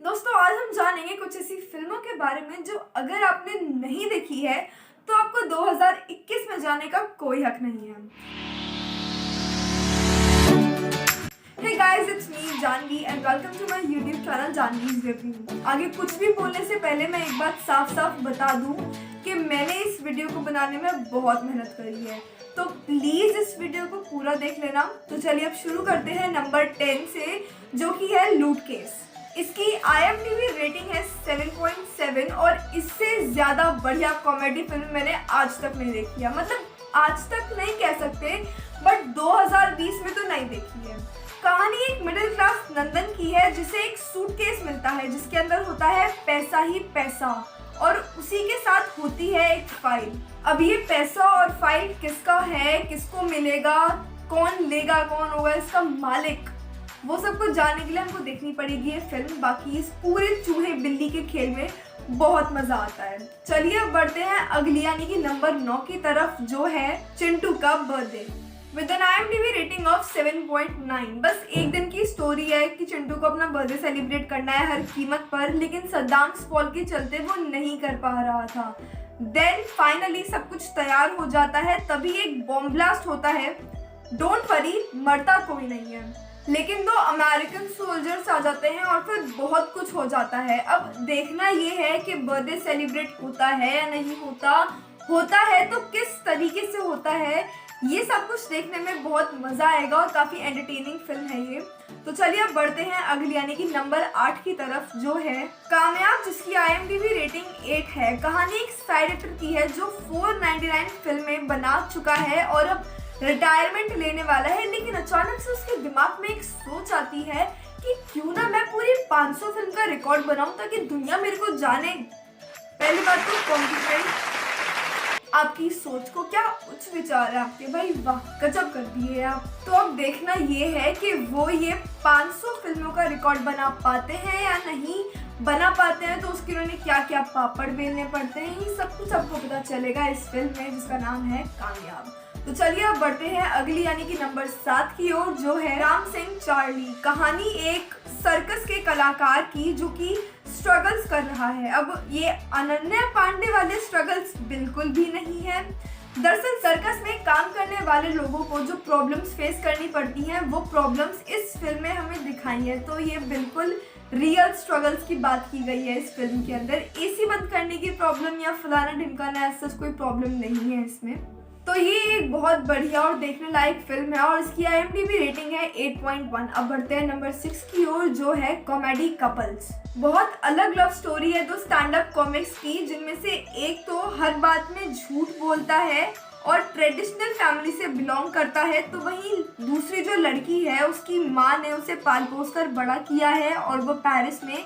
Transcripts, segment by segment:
दोस्तों, आज हम जानेंगे कुछ ऐसी फिल्मों के बारे में जो अगर आपने नहीं देखी है तो आपको 2021 में जाने का कोई हक नहीं है। Hey guys, it's me Janvi and welcome to my YouTube channel Janvi's review. आगे कुछ भी बोलने से पहले मैं एक बात साफ साफ बता दूं कि मैंने इस वीडियो को बनाने में बहुत मेहनत करी है, तो प्लीज इस वीडियो को पूरा देख लेना। तो चलिए अब शुरू करते हैं नंबर 10 से, जो कि है लूट केस। इसकी IMDb रेटिंग है 7.7 और इससे ज्यादा बढ़िया कॉमेडी फिल्म मैंने आज तक नहीं देखी है। मतलब आज तक नहीं कह सकते, बट 2020 में तो नहीं देखी है। कहानी एक मिडिल क्लास नंदन की है जिसे एक सूटकेस मिलता है जिसके अंदर होता है पैसा ही पैसा, और उसी के साथ होती है एक फाइल। अब ये पैसा और फाइल किसका है, किसको मिलेगा, कौन लेगा, कौन होगा इसका मालिक, वो सब कुछ जानने के लिए हमको देखनी पड़ेगी ये फिल्म। बाकी इस पूरे चूहे बिल्ली के खेल में बहुत मजा आता है। चलिए अब बढ़ते हैं अगली यानी कि नंबर 9 की तरफ, जो है चिंटू का birthday with an IMDb rating of 7.9। बस एक दिन की स्टोरी है कि चिंटू को अपना बर्थडे सेलिब्रेट करना है हर कीमत पर, लेकिन सद्दाम स्पॉल के चलते वो नहीं कर पा रहा था। देन फाइनली सब कुछ तैयार हो जाता है, तभी एक बॉम्ब ब्लास्ट होता है। डोंट वरी, मरता कोई नहीं है, लेकिन 2 अमेरिकन सोल्जर्स आ जाते हैं और फिर बहुत कुछ हो जाता है। अब देखना ये है कि बर्थडे सेलिब्रेट होता है या नहीं होता, होता है तो किस तरीके से होता है। ये सब कुछ देखने में बहुत मजा आएगा और काफी एंटरटेनिंग फिल्म है ये। तो चलिए अब बढ़ते हैं अगली यानी कि नंबर 8 की तरफ, जो है कामयाब, जिसकी IMDb रेटिंग 8 है। कहानी एक साइड एक्टर की है जो 499 फिल्में बना चुका है और अब रिटायरमेंट लेने वाला है, लेकिन अचानक से उसके दिमाग में एक सोच आती है कि क्यों ना मैं पूरी 500 फिल्म का रिकॉर्ड बनाऊं ताकि दुनिया मेरे को जाने। पहली बात तो कॉम्प्लीमेंट आपकी सोच को, क्या उच्च विचार है आपके, भाई वाह, गजब कर दिए आप। तो अब देखना ये है कि वो ये 500 फिल्मों का रिकॉर्ड बना पाते हैं या नहीं बना पाते हैं, तो उसके उन्होंने क्या क्या पापड़ बेलने पड़ते हैं, ये सब कुछ आपको पता चलेगा इस फिल्म में जिसका नाम है कामयाब। तो चलिए अब बढ़ते हैं अगली यानी कि नंबर 7 की ओर, जो है राम सिंह चार्ली। कहानी एक सर्कस के कलाकार की जो कि स्ट्रगल्स कर रहा है। अब ये अनन्या पांडे वाले स्ट्रगल्स बिल्कुल भी नहीं है। दरअसल सर्कस में काम करने वाले लोगों को जो प्रॉब्लम्स फेस करनी पड़ती हैं, वो प्रॉब्लम्स इस फिल्म में हमें दिखाई है। तो ये बिल्कुल रियल स्ट्रगल्स की बात की गई है इस फिल्म के अंदर। AC बंद करने की प्रॉब्लम या फलाना ढिमकाना ऐसा कोई प्रॉब्लम नहीं है इसमें। तो ये एक बहुत बढ़िया और देखने लायक फिल्म है और इसकी IMDb रेटिंग है 8.1। अब बढ़ते हैं नंबर 6 की ओर, जो है कॉमेडी कपल्स। बहुत अलग लव स्टोरी है 2 स्टैंड अप कॉमिक्स की, जिनमें से एक तो हर बात में झूठ बोलता है और ट्रेडिशनल फैमिली से बिलोंग करता है, तो वहीं दूसरी जो लड़की है उसकी माँ ने उसे पाल पोस कर बड़ा किया है और वो पेरिस में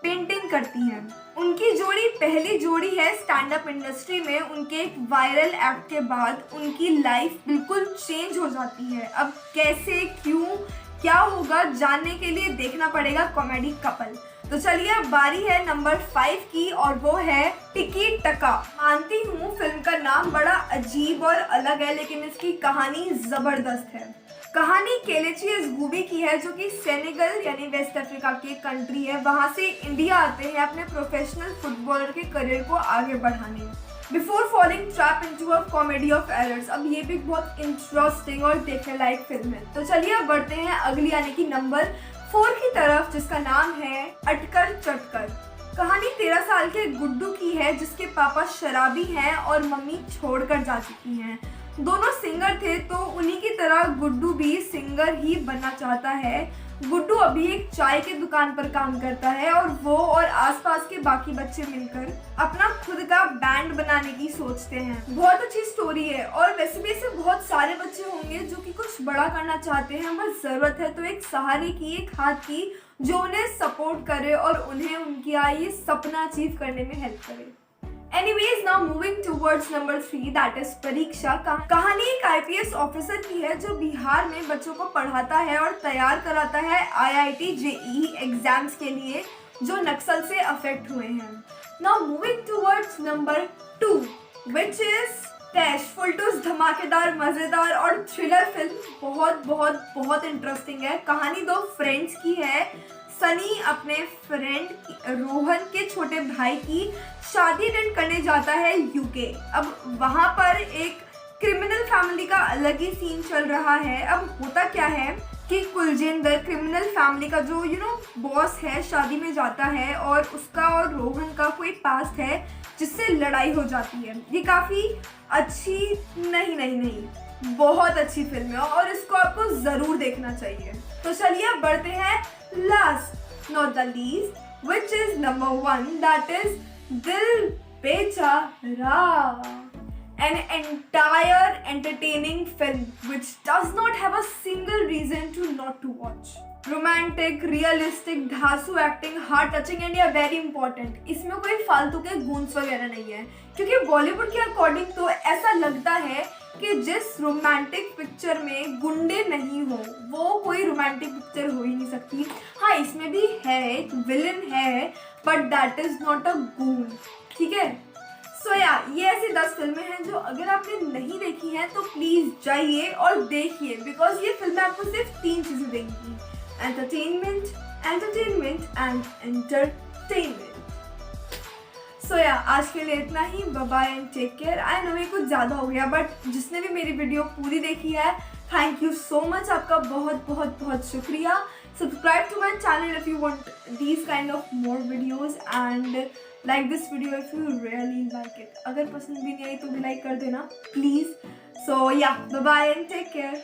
पेंटिंग करती हैं। उनकी जोड़ी पहली जोड़ी है स्टैंड अप इंडस्ट्री में। उनके एक वायरल एक्ट के बाद उनकी लाइफ बिल्कुल चेंज हो जाती है। अब कैसे, क्यों, क्या होगा, जानने के लिए देखना पड़ेगा कॉमेडी कपल। तो चलिए अब बारी है नंबर 5 की और वो है टिकी टका। मानती हूँ फिल्म का नाम बड़ा अजीब और अलग है, लेकिन इसकी कहानी जबरदस्त है। कहानी केलेची एज़गूबी की है जो कि सेनेगल यानी वेस्ट अफ्रीका की कंट्री है। वहां से इंडिया आते हैं अपने प्रोफेशनल फुटबॉलर के करियर को आगे बढ़ाने, before falling trap into a comedy of errors. अब ये भी बहुत इंटरेस्टिंग और देखने लायक फिल्म है। तो चलिए अब बढ़ते हैं अगली यानी कि नंबर 4 की तरफ, जिसका नाम है अटकर चटकर। कहानी 13 साल के गुड्डू की है जिसके पापा शराबी हैं और मम्मी छोड़कर जा चुकी हैं। दोनों सिंगर थे, तो उन्हीं की तरह गुड्डू भी सिंगर ही बनना चाहता है। गुड्डू अभी एक चाय की दुकान पर काम करता है और वो और आसपास के बाकी बच्चे मिलकर अपना खुद का बैंड बनाने की सोचते हैं। बहुत अच्छी स्टोरी है और वैसे भी ऐसे बहुत सारे बच्चे होंगे जो कि कुछ बड़ा करना चाहते हैं, बस जरूरत है तो एक सहारे की, एक हाथ की, जो उन्हें सपोर्ट करे और उन्हें उनकी ये सपना अचीव करने में हेल्प करे। Anyways, now moving towards number 3, that is परीक्षा। कहानी एक IPS ऑफिसर की है जो बिहार में बच्चों को पढ़ाता है और तैयार कराता है IIT JEE एग्जाम्स के लिए जो नक्सल से अफेक्ट हुए हैं। Now moving towards number 2, which is टैश। फुलटूस धमाकेदार, मजेदार और थ्रिलर फिल्म बहुत बहुत बहुत इंटरेस्टिंग है। कहानी 2 फ्रेंड्स की है। सनी अपने फ्रेंड रोहन के छोटे भाई की शादी अटेंड करने जाता है यूके। अब वहाँ पर एक क्रिमिनल फैमिली का अलग ही सीन चल रहा है। अब होता क्या है कि कुलजिंदर क्रिमिनल फैमिली का जो बॉस है शादी में जाता है और उसका और रोहन का कोई पास्ट है जिससे लड़ाई हो जाती है। ये काफ़ी अच्छी नहीं बहुत अच्छी फिल्म है और इसको आपको ज़रूर देखना चाहिए। तो चलिए अब बढ़ते हैं last not the least which is number 1, that is दिल बेचारा। An entire entertaining film which does not have a single reason to not to watch. Romantic, realistic, धांसू acting, heart touching and yeah very important, इसमें कोई फालतू के गूंज वगैरह नहीं है, क्योंकि बॉलीवुड के अकॉर्डिंग तो ऐसा लगता है कि जिस रोमांटिक पिक्चर में गुंडे नहीं हो वो कोई रोमांटिक पिक्चर हो ही नहीं सकती। हाँ, इसमें भी है, एक विलन है, but that is not a goon, ठीक है। सो ये ऐसी 10 फिल्में हैं जो अगर आपने नहीं देखी हैं तो प्लीज़ जाइए और देखिए, बिकॉज ये फिल्में आपको सिर्फ 3 चीज़ें देंगी, एंटरटेनमेंट एंड एंटरटेनमेंट। सो आज के लिए इतना ही। Bye bye and take care. I know ये कुछ ज़्यादा हो गया, बट जिसने भी मेरी वीडियो पूरी देखी है, थैंक यू सो मच, आपका बहुत शुक्रिया। Subscribe to my channel if you want these kind of more videos and like this video if you really like it. अगर पसंद भी नहीं आई तो भी लाइक कर देना please. So bye bye and take care.